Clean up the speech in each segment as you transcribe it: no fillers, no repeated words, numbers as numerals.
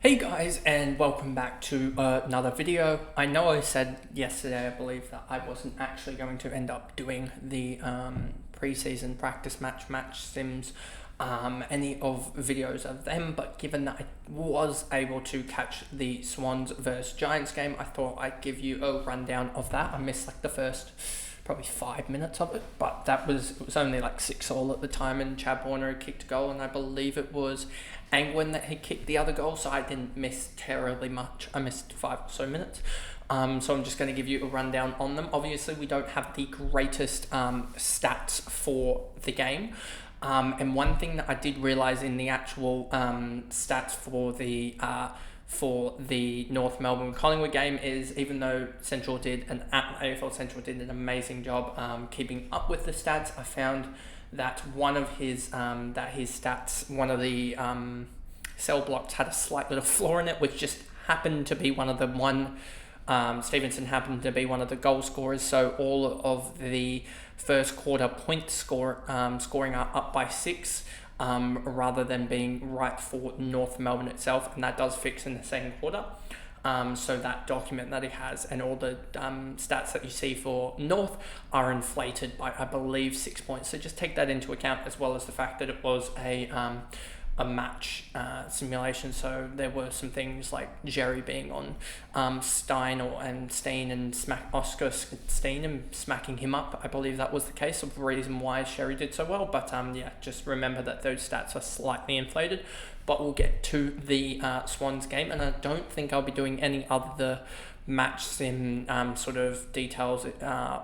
Hey guys, and welcome back to another video. I know I said yesterday, I believe, that I wasn't actually going to end up doing the preseason practice match sims, any of videos of them, but given that I was able to catch the Swans versus Giants game, I thought I'd give you a rundown of that. I missed like the first probably 5 minutes of it, but it was only like 6-all at the time, and Chad Warner had kicked a goal, and I believe it was Angwin that had kicked the other goal, so I didn't miss terribly much. I missed 5 or so minutes. So I'm just going to give you a rundown on them. Obviously, we don't have the greatest stats for the game. And one thing that I did realise in the actual stats for the North Melbourne Collingwood game is, even though AFL Central did an amazing job keeping up with the stats, I found that one of his stats, one of the cell blocks had a slight little flaw in it, which just happened to be Stevenson happened to be one of the goal scorers, so all of the first quarter scoring are up by 6, rather than being right for North Melbourne itself, and that does fix in the second quarter. So that document that he has and all the stats that you see for North are inflated by, I believe, 6 points. So just take that into account, as well as the fact that it was a match simulation. So there were some things like Jerry being on Steen and Oscar Steen and smacking him up. I believe that was the case of the reason why Sherry did so well. But yeah, just remember that those stats are slightly inflated. But we'll get to the Swans game, and I don't think I'll be doing any other match sim sort of details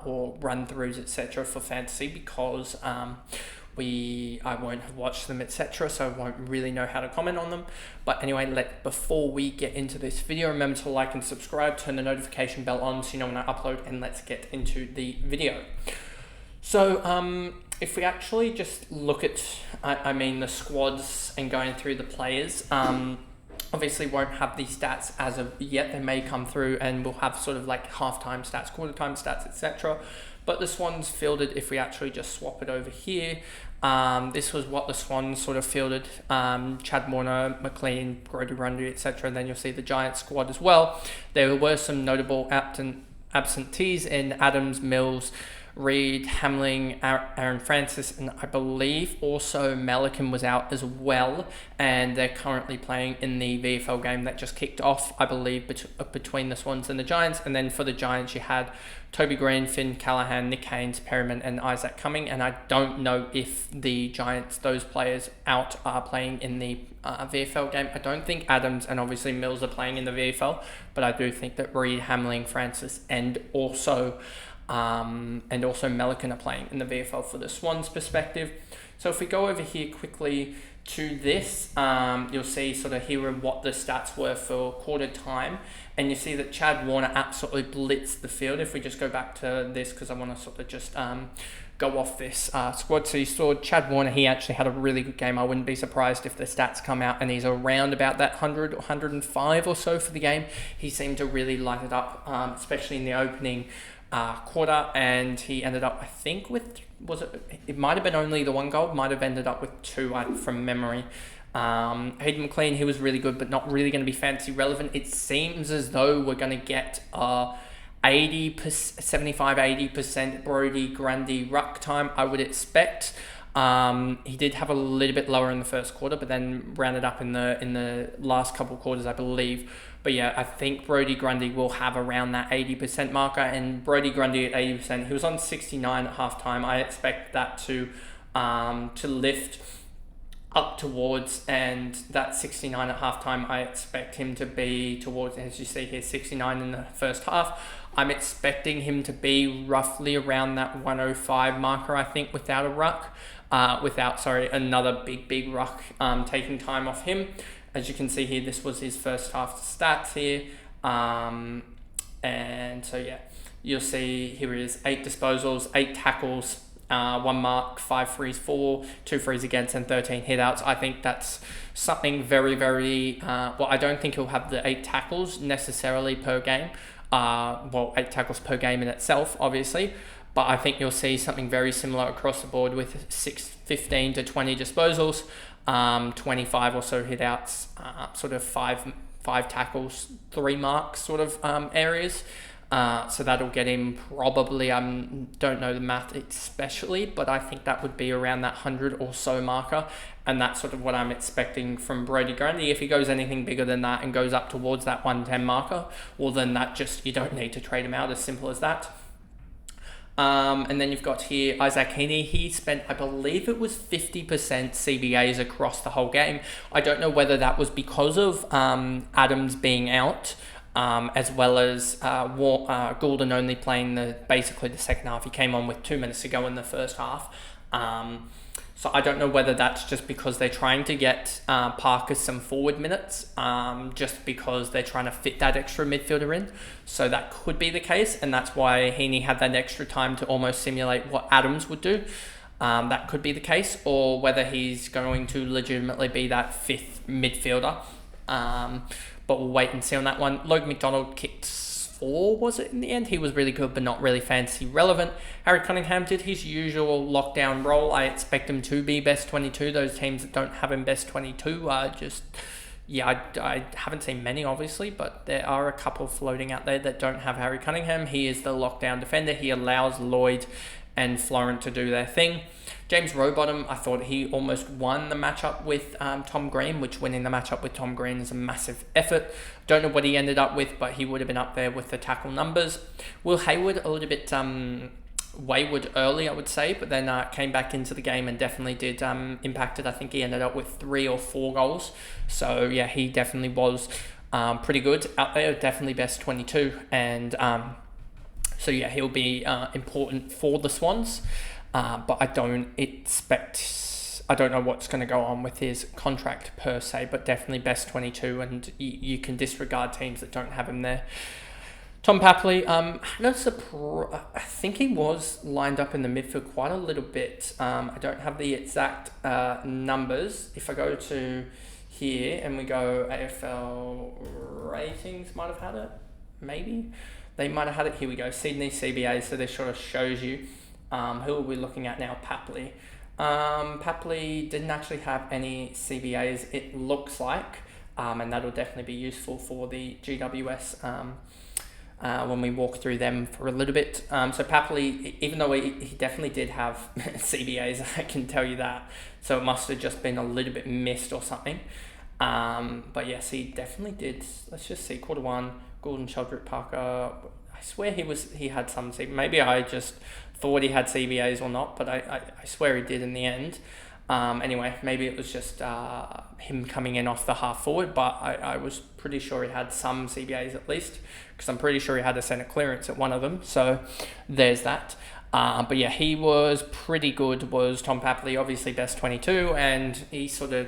or run-throughs, etc. for fantasy, because I won't have watched them, etc., so I won't really know how to comment on them. But anyway, before we get into this video, remember to like and subscribe, turn the notification bell on so you know when I upload, and let's get into the video. So if we actually just look at, the squads and going through the players, obviously won't have these stats as of yet. They may come through, and we'll have sort of like half-time stats, quarter-time stats, etc. But the Swans fielded, if we actually just swap it over here, this was what the Swans sort of fielded: Chad Warner, McLean, Brodie Grundy, etc. And then you'll see the Giants squad as well. There were some notable absentees in Adams, Mills, Reid, Hamling, Aaron Francis, and I believe also Melican was out as well, and they're currently playing in the VFL game that just kicked off, I believe, between the Swans and the Giants. And then for the Giants, you had Toby Green, Finn Callahan, Nick Haynes, Perryman, and Isaac Cumming, and I don't know if the Giants, those players out, are playing in the VFL game. I don't think Adams and obviously Mills are playing in the VFL, but I do think that Reid, Hamling, Francis, and also Melican are playing in the VFL for the Swans perspective. So if we go over here quickly to this, you'll see sort of here what the stats were for quarter time, and you see that Chad Warner absolutely blitzed the field. If we just go back to this, because I want to sort of just go off this squad. So you saw Chad Warner, he actually had a really good game. I wouldn't be surprised if the stats come out and he's around about that 100 or 105 or so for the game. He seemed to really light it up, especially in the opening quarter, and he ended up, I think, with, it might have been only the one goal, might have ended up with 2 from memory. Hayden McLean, he was really good, but not really going to be fantasy relevant. It seems as though we're going to get 75-80% Brodie Grundy ruck time, I would expect. He did have a little bit lower in the first quarter, but then rounded up in the last couple of quarters, I believe. But yeah, I think Brodie Grundy will have around that 80% marker, and Brodie Grundy at 80%, he was on 69 at halftime. I expect that to lift up towards, and that 69 at halftime, I expect him to be towards, as you see here, 69 in the first half. I'm expecting him to be roughly around that 105 marker, I think, without a ruck. Another big ruck taking time off him. As you can see here, this was his first half stats here. And so yeah, you'll see here is 8 disposals, 8 tackles, 1 mark, 5 frees for, 2 frees against, and 13 hitouts. I think that's something very, very, I don't think he'll have the 8 tackles necessarily per game. 8 tackles per game in itself, obviously. But I think you'll see something very similar across the board with 15 to 20 disposals. 25 or so hit outs, sort of five tackles, 3 marks sort of areas. So that'll get him probably, don't know the math especially, but I think that would be around that 100 or so marker. And that's sort of what I'm expecting from Brodie Grundy. If he goes anything bigger than that and goes up towards that 110 marker, well then you don't need to trade him out, as simple as that. And then you've got here Isaac Heaney. He spent, I believe it was 50% CBAs across the whole game. I don't know whether that was because of Adams being out, as well as Goulden only playing basically the second half. He came on with 2 minutes to go in the first half. So I don't know whether that's just because they're trying to get Parker some forward minutes, just because they're trying to fit that extra midfielder in. So that could be the case, and that's why Heaney had that extra time to almost simulate what Adams would do. That could be the case, or whether he's going to legitimately be that 5th midfielder. But we'll wait and see on that one. Logan McDonald kicked 4, was it, in the end? He was really good, but not really fantasy relevant. Harry Cunningham did his usual lockdown role. I expect him to be best 22. Those teams that don't have him best 22 are just... Yeah, I haven't seen many, obviously, but there are a couple floating out there that don't have Harry Cunningham. He is the lockdown defender. He allows Lloyd and Florent to do their thing. James Rowbottom, I thought he almost won the matchup with Tom Green, which winning the matchup with Tom Green is a massive effort. Don't know what he ended up with, but he would have been up there with the tackle numbers. Will Hayward, a little bit wayward early, I would say, but then came back into the game and definitely did impacted. I think he ended up with 3 or 4 goals. So yeah, he definitely was pretty good out there, definitely best 22. And so yeah, he'll be important for the Swans. But I don't know what's going to go on with his contract per se, but definitely best 22, and you can disregard teams that don't have him there. Tom Papley, I think he was lined up in the midfield quite a little bit. I don't have the exact numbers. If I go to here and we go AFL ratings, might have had it, maybe. They might have had it. Here we go, Sydney CBA, so this sort of shows you who are we looking at now? Papley. Papley didn't actually have any CBAs, it looks like, and that'll definitely be useful for the GWS when we walk through them for a little bit. So Papley, even though he definitely did have CBAs, I can tell you that, so it must have just been a little bit missed or something. But yes, he definitely did. Let's just see, quarter 1, Goulden, Sheldrick, Parker. I swear he had some CBAs. Maybe I just thought he had CBAs or not, but I swear he did in the end. Anyway, maybe it was just him coming in off the half forward, but I was pretty sure he had some CBAs at least, because I'm pretty sure he had a centre clearance at one of them, so there's that. But yeah, he was pretty good, was Tom Papley, obviously best 22, and he sort of...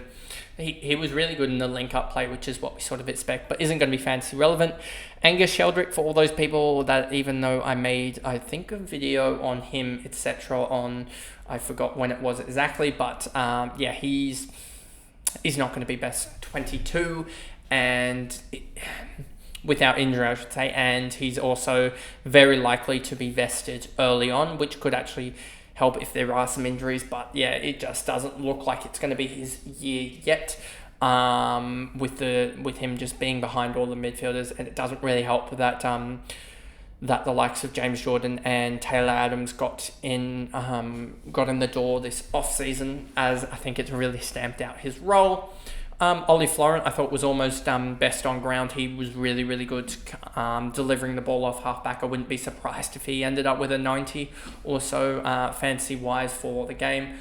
He was really good in the link-up play, which is what we sort of expect, but isn't going to be fantasy relevant. Angus Sheldrick, for all those people that, even though I made, I think, a video on him, etc., on, I forgot when it was exactly, but yeah, he's not going to be best 22, and without injury, I should say, and he's also very likely to be vested early on, which could actually help if there are some injuries, but yeah, it just doesn't look like it's going to be his year yet, with him just being behind all the midfielders, and it doesn't really help that that the likes of James Jordan and Taylor Adams got in the door this off season, as I think it's really stamped out his role. Ollie Florent, I thought, was almost best on ground. He was really, really good delivering the ball off halfback. I wouldn't be surprised if he ended up with a 90 or so fantasy-wise for the game.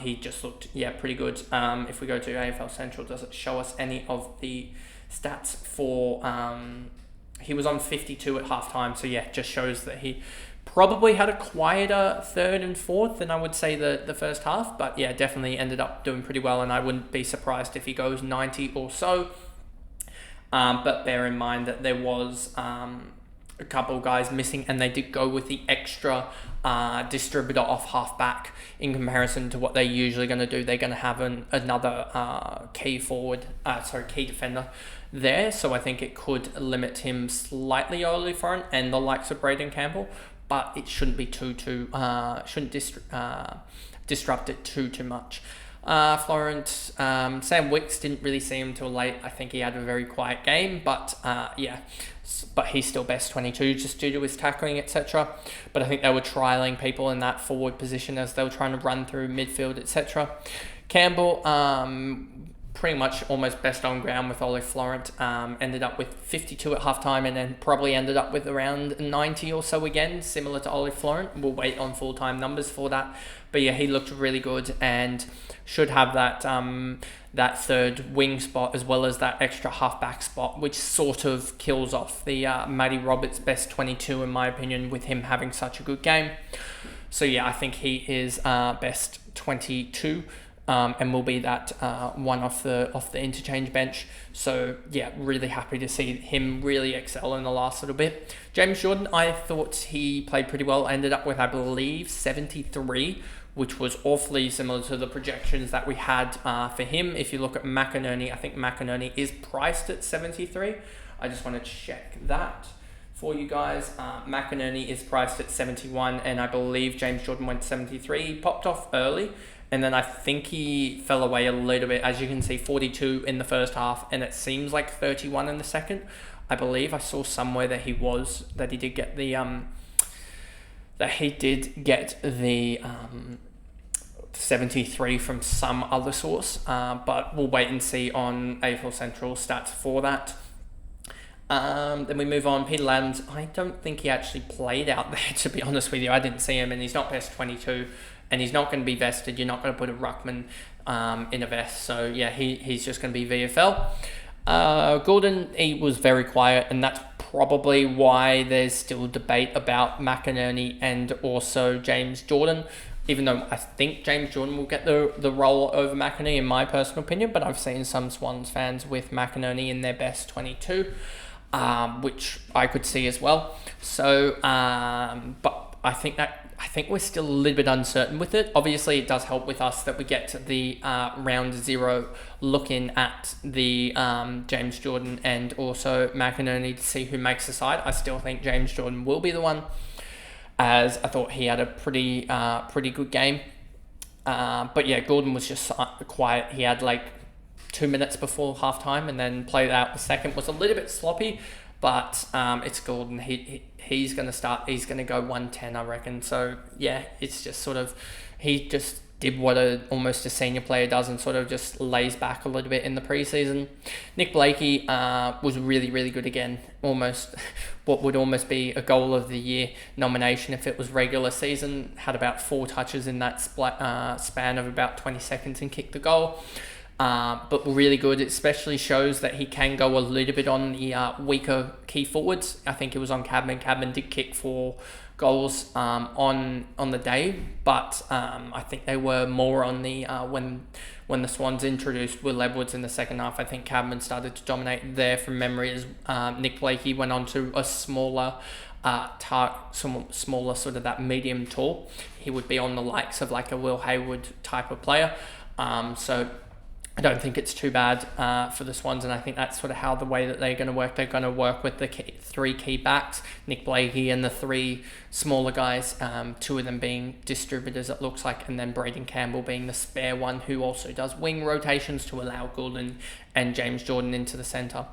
He just looked, pretty good. If we go to AFL Central, does it show us any of the stats for... he was on 52 at halftime, so yeah, just shows that he probably had a quieter third and fourth than I would say the first half, but yeah, definitely ended up doing pretty well, and I wouldn't be surprised if he goes 90 or so. But bear in mind that there was a couple guys missing, and they did go with the extra distributor off halfback in comparison to what they're usually going to do. They're going to have another key defender there, so I think it could limit him slightly early front and the likes of Braden Campbell, but it shouldn't be shouldn't disrupt it too much. Florent. Sam Wicks didn't really see him till late. I think he had a very quiet game, but yeah. But he's still best 22 just due to his tackling, etc. But I think they were trialling people in that forward position as they were trying to run through midfield, etc. Campbell, pretty much almost best on ground with Ollie Florent. Ended up with 52 at halftime and then probably ended up with around 90 or so again, similar to Ollie Florent. We'll wait on full-time numbers for that. But yeah, he looked really good and should have that third wing spot as well as that extra halfback spot, which sort of kills off the Matty Roberts best 22 in my opinion with him having such a good game. So yeah, I think he is best 22 and will be that one off the interchange bench. So yeah, really happy to see him really excel in the last little bit. James Jordan, I thought he played pretty well. Ended up with, I believe, 73, which was awfully similar to the projections that we had for him. If you look at McInerney, I think McInerney is priced at 73. I just want to check that for you guys. McInerney is priced at 71, and I believe James Jordan went 73. He popped off early, and then I think he fell away a little bit. As you can see, 42 in the first half, and it seems like 31 in the second. I believe I saw somewhere that he did get the 73 from some other source, but we'll wait and see on AFL Central stats for that. Then we move on. Peter Ladhams, I don't think he actually played out there, to be honest with you. I didn't see him, and he's not best 22, and he's not going to be vested. You're not going to put a ruckman in a vest, so yeah, he's just going to be VFL. Gordon, he was very quiet, and that's probably why there's still debate about McInerney and also James Jordan, even though I think James Jordan will get the role over McInerney in my personal opinion, but I've seen some Swans fans with McInerney in their best 22, which I could see as well. So, but I think we're still a little bit uncertain with it. Obviously, it does help with us that we get to the round 0 looking at the James Jordan and also McInerney to see who makes the side. I still think James Jordan will be the one, as I thought he had a pretty good game. But yeah, Gordon was just quiet. He had like 2 minutes before halftime and then played out the second. Was a little bit sloppy, but it's Gordon. He's going to start. He's going to go 110, I reckon. So yeah, it's just sort of, he just did what almost a senior player does and sort of just lays back a little bit in the preseason. Nick Blakey was really, really good again. Almost what would almost be a goal of the year nomination if it was regular season. Had about 4 touches in that span of about 20 seconds and kicked the goal. But really good. It especially shows that he can go a little bit on the weaker key forwards. I think it was on Cadman. Cadman did kick 4 goals on the day, but I think they were more on the when the Swans introduced Will Edwards in the second half. I think Cadman started to dominate there from memory as Nick Blakey went on to a smaller smaller sort of that medium tall. He would be on the likes of like a Will Hayward type of player. So I don't think it's too bad for the Swans, and I think that's sort of how the way that they're going to work. They're going to work with the 3 key backs, Nick Blakey and the 3 smaller guys, 2 of them being distributors, it looks like, and then Braden Campbell being the spare one who also does wing rotations to allow Gordon and James Jordan into the centre.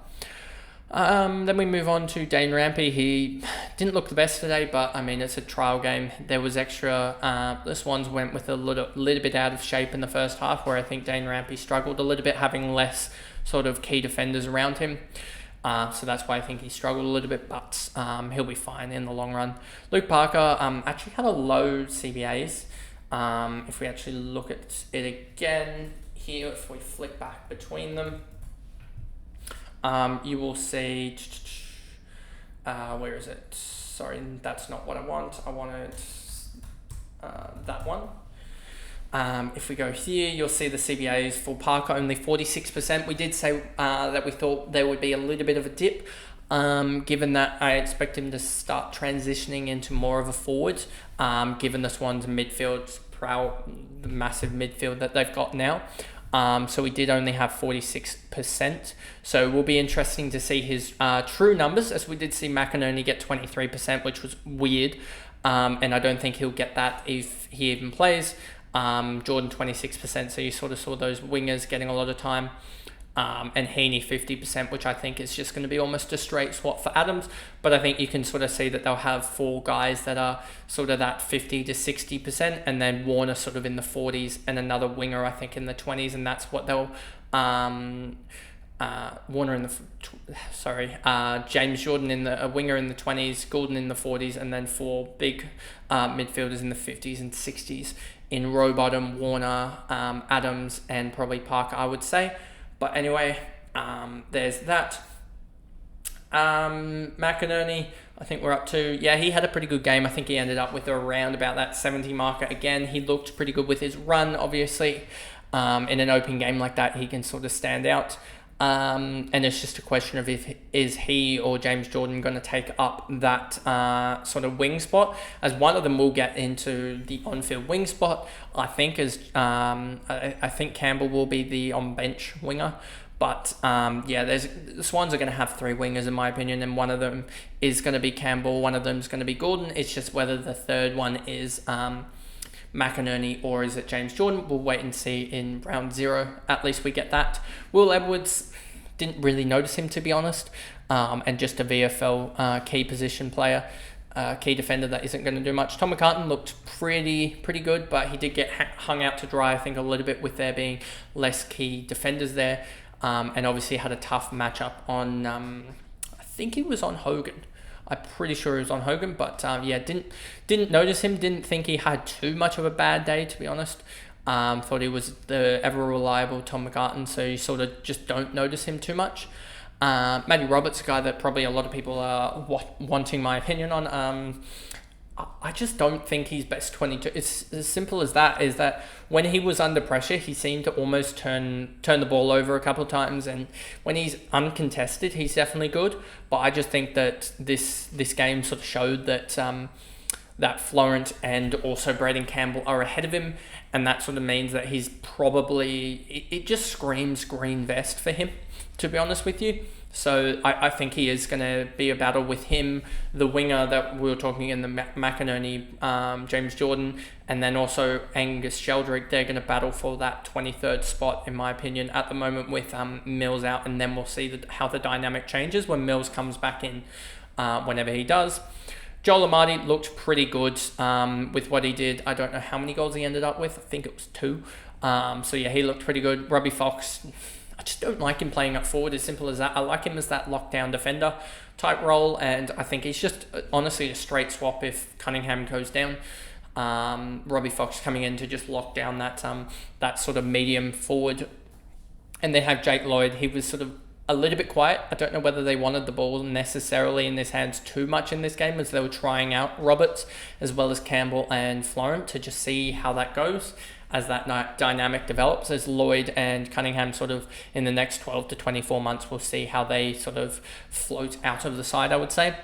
Then we move on to Dane Rampy. He didn't look the best today, but I mean, it's a trial game. There was extra, the Swans went with a little bit out of shape in the first half, where I think Dane Rampy struggled a little bit, having less sort of key defenders around him. So that's why I think he struggled a little bit, but he'll be fine in the long run. Luke Parker actually had a low CBAs. If we actually look at it again here, if we flick back between them, you will see, where is it? Sorry, that's not what I want. I wanted that one. If we go here, you'll see the CBAs for Parker, only 46%. We did say that we thought there would be a little bit of a dip, given that I expect him to start transitioning into more of a forward, given the Swans midfield, the massive midfield that they've got now. So we did only have 46%. So it will be interesting to see his true numbers, as we did see McInerney get 23%, which was weird. And I don't think he'll get that if he even plays. Jordan 26%, so you sort of saw those wingers getting a lot of time. And Heaney 50%, which I think is just going to be almost a straight swap for Adams. But I think you can sort of see that they'll have 4 guys that are sort of that 50 to 60%, and then Warner sort of in the 40s, and another winger I think in the 20s, and that's what they'll Warner in the James Jordan in the winger in the 20s, Goulden in the 40s, and then 4 big midfielders in the 50s and 60s in Rowbottom, Warner, Adams, and probably Parker, I would say. But anyway, there's that. McInerney, I think we're up to... Yeah, he had a pretty good game. I think he ended up with around about that 70 marker. Again, he looked pretty good with his run, obviously. In an open game like that, he can sort of stand out. And it's just a question of is he or James Jordan going to take up that sort of wing spot, as one of them will get into the on-field wing spot. I think I think Campbell will be the on-bench winger. But the Swans are going to have 3 wingers in my opinion, and one of them is going to be Campbell, one of them is going to be Goulden. It's just whether the third one is McInerney or is it James Jordan. We'll wait and see in round 0. At least we get that. Will Edwards, didn't really notice him to be honest, and just a VFL key position player, key defender that isn't going to do much. Tom McCartan looked pretty good, but he did get hung out to dry I think a little bit with there being less key defenders there, and obviously had a tough matchup on I think he was on Hogan. I'm pretty sure he was on Hogan, but didn't notice him. Didn't think he had too much of a bad day, to be honest. Thought he was the ever reliable Tom McCartan, so you sort of just don't notice him too much. Matty Roberts, a guy that probably a lot of people are wanting my opinion on. I just don't think he's best 22. It's as simple as that, is that when he was under pressure, he seemed to almost turn the ball over a couple of times, and when he's uncontested, he's definitely good. But I just think that this game sort of showed that that Florent and also Braden Campbell are ahead of him, and that sort of means that he's probably... It just screams green vest for him, to be honest with you. So I think he is going to be a battle with him, the winger that we were talking in the McInerney, James Jordan, and then also Angus Sheldrick. They're going to battle for that 23rd spot, in my opinion, at the moment with Mills out, and then we'll see how the dynamic changes when Mills comes back in, whenever he does. Joel Amati looked pretty good with what he did. I don't know how many goals he ended up with. I think it was 2. So yeah, he looked pretty good. Robbie Fox... I just don't like him playing up forward, as simple as that. I like him as that lockdown defender type role, and I think he's just honestly a straight swap if Cunningham goes down. Robbie Fox coming in to just lock down that sort of medium forward. And they have Jake Lloyd. He was sort of a little bit quiet. I don't know whether they wanted the ball necessarily in his hands too much in this game, as they were trying out Roberts as well as Campbell and Florent to just see how that goes as that dynamic develops, as Lloyd and Cunningham sort of in the next 12 to 24 months, we'll see how they sort of float out of the side, I would say.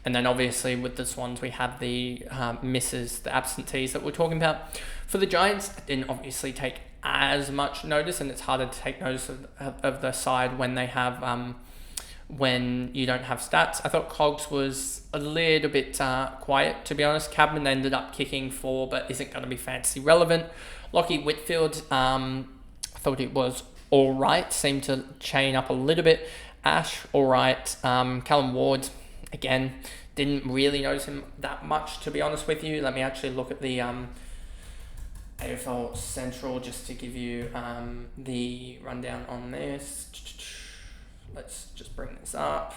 And then obviously with the Swans, we have the misses, the absentees that we're talking about. For the Giants, it didn't obviously take as much notice, and it's harder to take notice of the side when they have... when you don't have stats. I thought Cogs was a little bit quiet, to be honest. Cabman ended up kicking 4, but isn't going to be fantasy relevant. Lockie Whitfield, I thought it was all right. Seemed to chain up a little bit. Ash, all right. Callum Ward, again, didn't really notice him that much, to be honest with you. Let me actually look at the AFL Central just to give you the rundown on this. Let's just bring this up.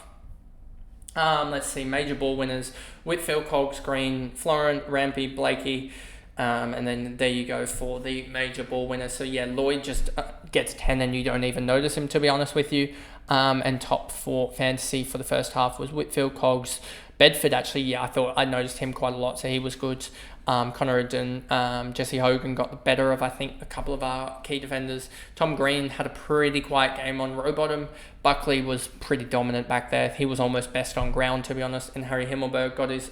Let's see, major ball winners: Whitfield, Cogs, Green, Florent, Rampy, Blakey, and then there you go for the major ball winners. So yeah, Lloyd just gets 10 and you don't even notice him, to be honest with you. And top 4 fantasy for the first half was Whitfield, Cogs, Bedford. Actually, yeah, I thought I noticed him quite a lot, so he was good. Connor Eden, Jesse Hogan got the better of, I think, a couple of our key defenders. Tom Green had a pretty quiet game on Rowbottom. Buckley was pretty dominant back there. He was almost best on ground, to be honest. And Harry Himmelberg got his,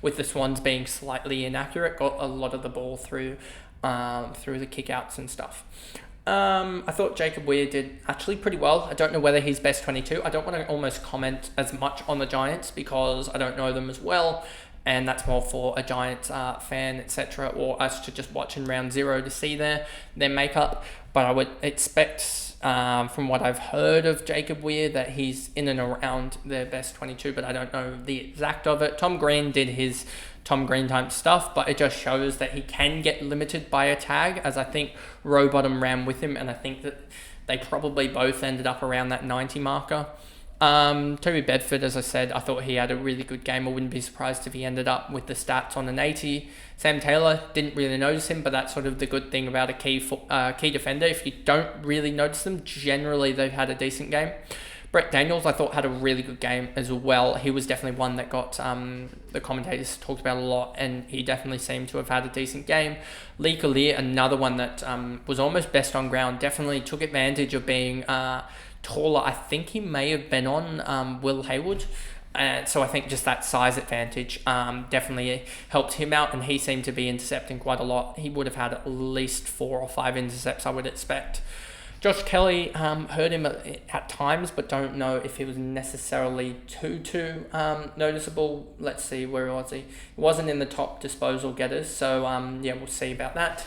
with the Swans being slightly inaccurate, got a lot of the ball through the kickouts and stuff. I thought Jacob Weir did actually pretty well. I don't know whether he's best 22. I don't want to almost comment as much on the Giants because I don't know them as well. and that's more for a Giants fan, etc., or us to just watch in round 0 to see their makeup. But I would expect, from what I've heard of Jacob Weir, that he's in and around their best 22, but I don't know the exact of it. Tom Green did his Tom Green type stuff, but it just shows that he can get limited by a tag, as I think Rowbottom ran with him, and I think that they probably both ended up around that 90 marker. Toby Bedford, as I said, I thought he had a really good game. I wouldn't be surprised if he ended up with the stats on an 80. Sam Taylor, didn't really notice him, but that's sort of the good thing about a key defender. If you don't really notice them, generally they've had a decent game. Brett Daniels, I thought, had a really good game as well. He was definitely one that got the commentators talked about a lot, and he definitely seemed to have had a decent game. Lee Collier, another one that was almost best on ground, definitely took advantage of being taller. I think he may have been on Will Hayward. So I think just that size advantage definitely helped him out, and he seemed to be intercepting quite a lot. He would have had at least 4 or 5 intercepts, I would expect. Josh Kelly, heard him at times, but don't know if he was necessarily too noticeable. Let's see, where was he? He wasn't in the top disposal getters, so yeah, we'll see about that.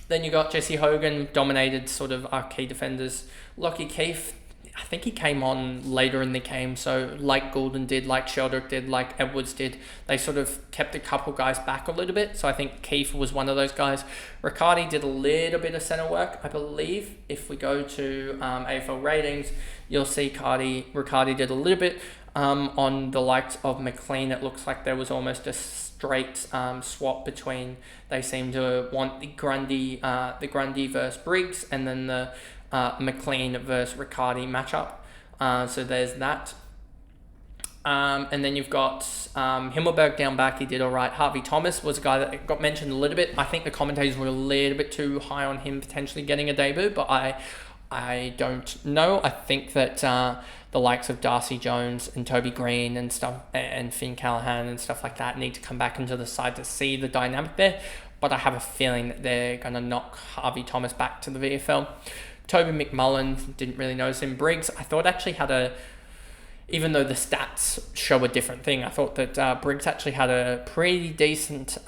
Then you got Jesse Hogan, dominated sort of our key defenders. Lockie Keefe, I think he came on later in the game, so like Goulden did, like Sheldrick did, like Edwards did, they sort of kept a couple guys back a little bit, so I think Keefe was one of those guys. Riccardi did a little bit of centre work, I believe. If we go to AFL ratings, you'll see Riccardi did a little bit. On the likes of McLean, it looks like there was almost a straight swap between, they seem to want the Grundy versus Briggs, and then the McLean versus Riccardi matchup. So there's that. And then you've got Himmelberg down back. He did all right. Harvey Thomas was a guy that got mentioned a little bit. I think the commentators were a little bit too high on him potentially getting a debut, but I don't know. I think that the likes of Darcy Jones and Toby Green and stuff, and Finn Callahan and stuff like that, need to come back into the side to see the dynamic there. But I have a feeling that they're going to knock Harvey Thomas back to the VFL. Toby McMullen, didn't really notice him. Briggs, I thought actually had even though the stats show a different thing, I thought that Briggs actually had a pretty decent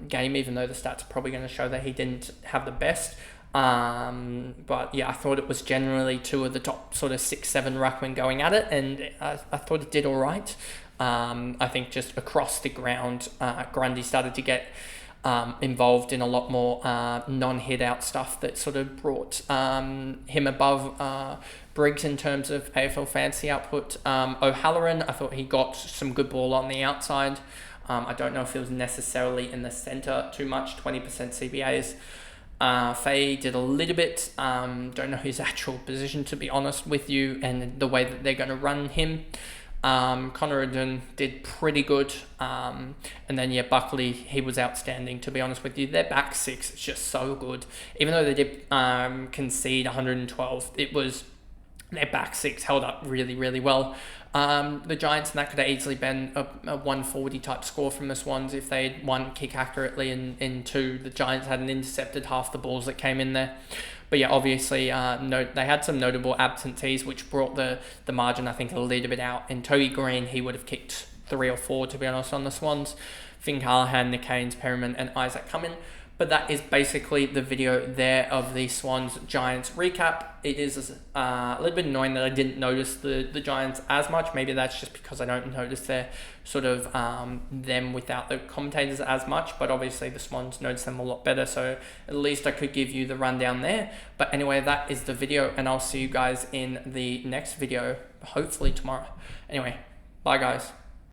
game, even though the stats are probably going to show that he didn't have the best. But yeah, I thought it was generally 2 of the top sort of 6-7 ruckmen going at it, and I thought it did all right. I think just across the ground, Grundy started to get involved in a lot more non-hit out stuff that sort of brought him above Briggs in terms of AFL fantasy output. O'Halloran, I thought he got some good ball on the outside. I don't know if it was necessarily in the centre too much, 20% CBAs. Faye did a little bit, don't know his actual position, to be honest with you, and the way that they're going to run him. Connor Eden did pretty good, and then yeah, Buckley, he was outstanding, to be honest with you. Their back 6 is just so good. Even though they did concede 112, it was their back 6 held up really, really well. The Giants, and that could have easily been a 140 type score from the Swans if they'd 1 kick accurately and 2, the Giants hadn't intercepted half the balls that came in there. But yeah, obviously, they had some notable absentees, which brought the margin, I think, a little bit out. And Toby Green, he would have kicked 3 or 4, to be honest, on the Swans. Finn Callahan, Nick Haynes, Perriman, and Isaac Cummin. But that is basically the video there of the Swans-Giants recap. It is a little bit annoying that I didn't notice the Giants as much. Maybe that's just because I don't notice their sort of them without the commentators as much. But obviously the Swans notice them a lot better. So at least I could give you the rundown there. But anyway, that is the video. And I'll see you guys in the next video, hopefully tomorrow. Anyway, bye guys.